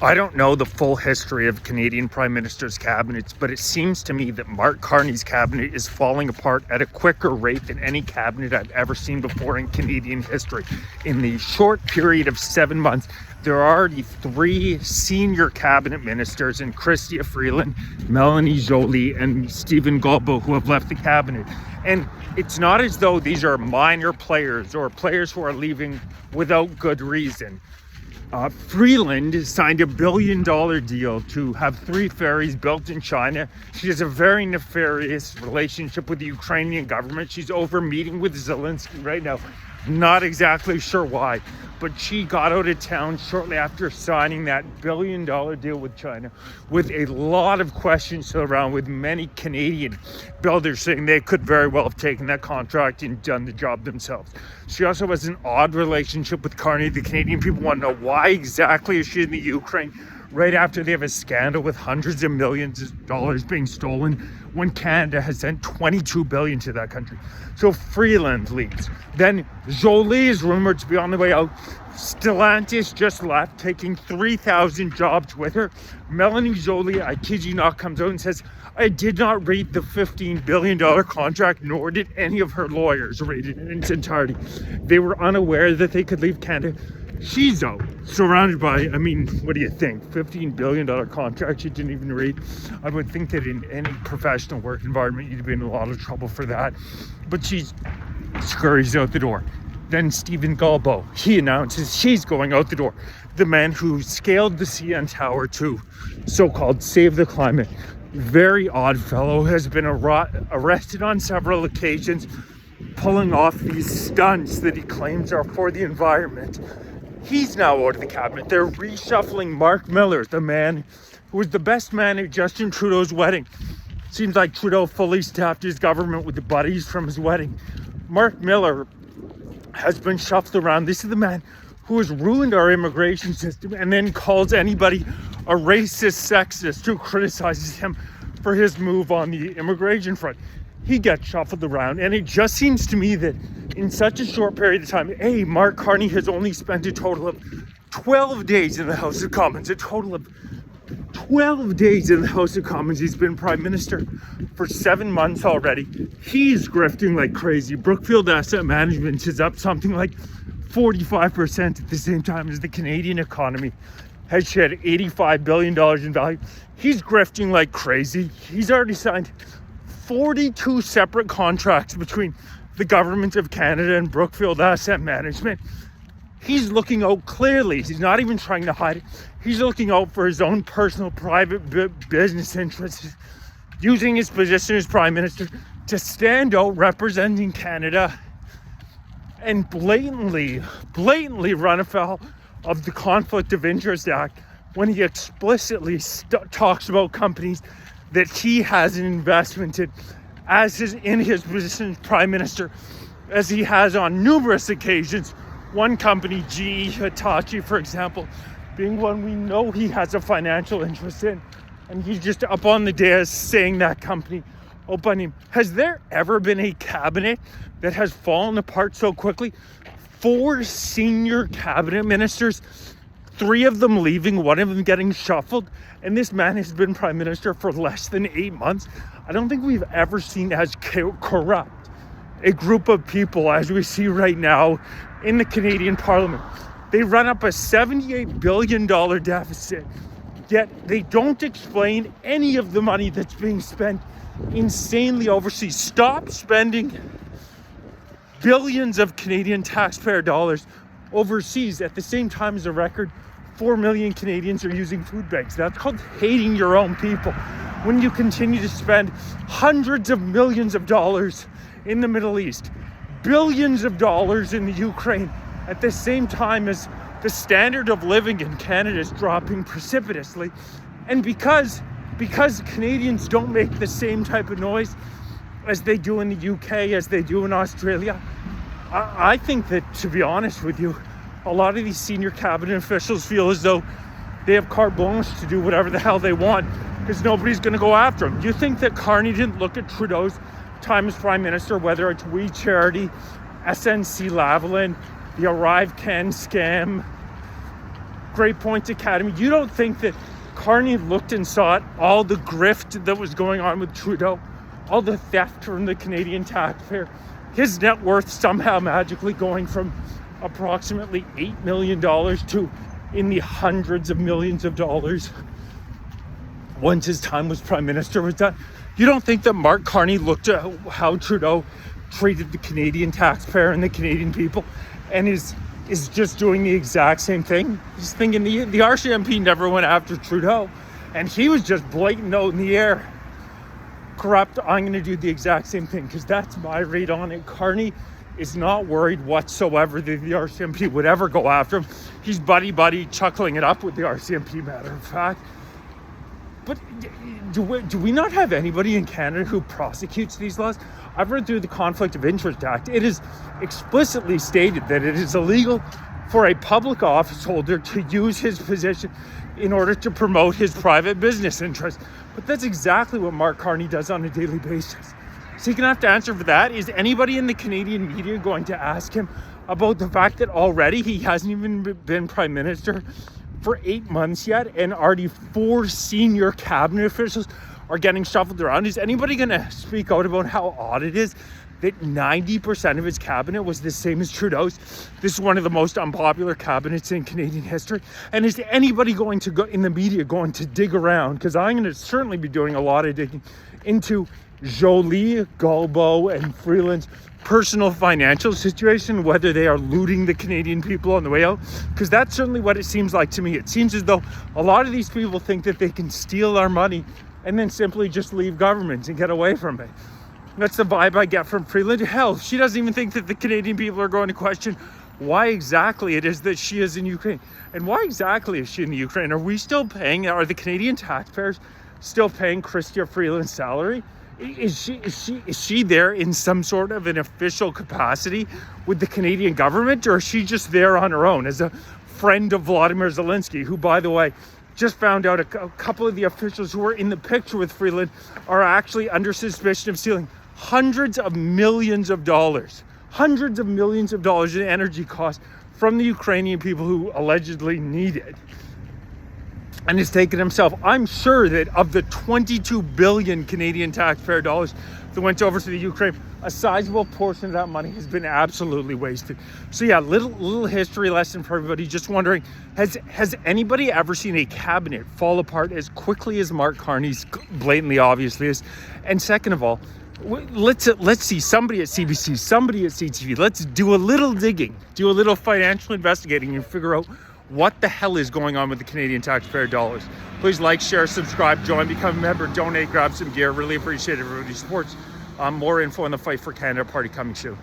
I don't know the full history of Canadian Prime Minister's cabinets, but it seems to me that Mark Carney's cabinet is falling apart at a quicker rate than any cabinet I've ever seen before in Canadian history. In the short period of 7 months, there are already 3 senior cabinet ministers in Chrystia, Freeland, Melanie, Joly, and Stephen Guilbeault who have left the cabinet. And it's not as though these are minor players or players who are leaving without good reason. Freeland signed $1 billion deal to have 3 ferries built in China. She has a very nefarious relationship with the Ukrainian government. She's over meeting with Zelensky right now. Not exactly sure why, but she got out of town shortly after signing that $1 billion deal with China, with a lot of questions around, with many Canadian builders saying they could very well have taken that contract and done the job themselves. She also has an odd relationship with Carney. The Canadian people want to know why exactly is she in the Ukraine right after they have a scandal with hundreds of millions of dollars being stolen when Canada has sent $22 billion to that country. So Freeland leaves. Then Joly is rumored to be on the way out. Stellantis just left, taking 3,000 jobs with her. Melanie Joly, I kid you not, comes out and says, I did not read the $15 billion contract, nor did any of her lawyers read it in its entirety. They were unaware that they could leave Canada. She's out, surrounded by, what do you think? $15 billion contract she didn't even read. I would think that in any professional work environment, you'd be in a lot of trouble for that. But she scurries out the door. Then Stephen Guilbeault, he announces she's going out the door. The man who scaled the CN Tower to so-called save the climate. Very odd fellow, has been arrested on several occasions, pulling off these stunts that he claims are for the environment. He's now out of the cabinet. They're reshuffling Mark Miller, the man who was the best man at Justin Trudeau's wedding. Seems like Trudeau fully staffed his government with the buddies from his wedding. Mark Miller has been shuffled around. This is the man who has ruined our immigration system and then calls anybody a racist, sexist who criticizes him for his move on the immigration front. He gets shuffled around, and it just seems to me that in such a short period of time, Mark Carney has only spent a total of 12 days in the House of Commons. A total of 12 days in the House of Commons. He's been Prime Minister for 7 months already. He's grifting like crazy. Brookfield Asset Management is up something like 45% at the same time as the Canadian economy has shed $85 billion in value. He's grifting like crazy. He's already signed 42 separate contracts between the government of Canada and Brookfield Asset Management. He's looking out clearly. He's not even trying to hide it. He's looking out for his own personal private business interests, using his position as Prime Minister to stand out representing Canada and blatantly run afoul of the Conflict of Interest Act when he explicitly talks about companies that he has an investment in in his position as Prime Minister, as he has on numerous occasions. One company, GE Hitachi, for example, being one we know he has a financial interest in, and he's just up on the dais saying that company up on him. Has there ever been a cabinet that has fallen apart so quickly? 4 senior cabinet ministers, 3 of them leaving, 1 of them getting shuffled, and this man has been Prime Minister for less than 8 months. I don't think we've ever seen as corrupt a group of people as we see right now in the Canadian Parliament. They run up a $78 billion deficit, yet they don't explain any of the money that's being spent insanely overseas. Stop spending billions of Canadian taxpayer dollars overseas at the same time as a record 4 million Canadians are using food banks. That's called hating your own people. When you continue to spend hundreds of millions of dollars in the Middle East, billions of dollars in the Ukraine, at the same time as the standard of living in Canada is dropping precipitously, and because Canadians don't make the same type of noise as they do in the UK, as they do in Australia, I think that, to be honest with you, a lot of these senior cabinet officials feel as though they have carte blanche to do whatever the hell they want because nobody's going to go after them. Do you think that Carney didn't look at Trudeau's time as Prime Minister, whether it's We Charity, SNC Lavalin, the Arrive Can scam, Great Points Academy. You don't think that Carney looked and saw it, all the grift that was going on with Trudeau, all the theft from the Canadian taxpayer, his net worth somehow magically going from approximately $8 million to in the hundreds of millions of dollars once his time was Prime Minister was done? You don't think that Mark Carney looked at how Trudeau treated the Canadian taxpayer and the Canadian people and is just doing the exact same thing? He's thinking the RCMP never went after Trudeau, and he was just blatant out in the air. Corrupt, I'm going to do the exact same thing, because that's my read on it. Carney is not worried whatsoever that the RCMP would ever go after him. He's buddy chuckling it up with the RCMP, matter of fact. But do we not have anybody in Canada who prosecutes these laws? I've read through the Conflict of Interest Act. It is explicitly stated that it is illegal for a public office holder to use his position in order to promote his private business interests. But that's exactly what Mark Carney does on a daily basis. So he's going to have to answer for that. Is anybody in the Canadian media going to ask him about the fact that already he hasn't even been Prime Minister for 8 months yet, and already 4 senior cabinet officials are getting shuffled around? Is anybody going to speak out about how odd it is that 90% of his cabinet was the same as Trudeau's? This is one of the most unpopular cabinets in Canadian history. And is anybody going to go in the media going to dig around? Because I'm going to certainly be doing a lot of digging into Joly, Galbo, and Freeland's personal financial situation, whether they are looting the Canadian people on the way out, because that's certainly what it seems like to me. It seems as though a lot of these people think that they can steal our money and then simply just leave governments and get away from it. That's the vibe I get from Freeland. Hell, she doesn't even think that the Canadian people are going to question why exactly it is that she is in Ukraine. And why exactly is she in the Ukraine? Are we still paying, are the Canadian taxpayers still paying Chrystia Freeland's salary? Is she there in some sort of an official capacity with the Canadian government, or is she just there on her own as a friend of Vladimir Zelensky, who, by the way, just found out a couple of the officials who were in the picture with Freeland are actually under suspicion of stealing hundreds of millions of dollars in energy costs from the Ukrainian people who allegedly need it. And has taken himself, I'm sure that of the 22 billion Canadian taxpayer dollars that went over to the Ukraine, a sizable portion of that money has been absolutely wasted. So yeah, little history lesson for everybody. Just wondering, has anybody ever seen a cabinet fall apart as quickly as Mark Carney's blatantly obviously is? And second of all, let's see somebody at CBC, somebody at CTV. Let's do a little digging, do a little financial investigating, and figure out what the hell is going on with the Canadian taxpayer dollars. Please like, share, subscribe, join, become a member, donate, grab some gear. Really appreciate everybody's support. More info on the Fight for Canada party coming soon.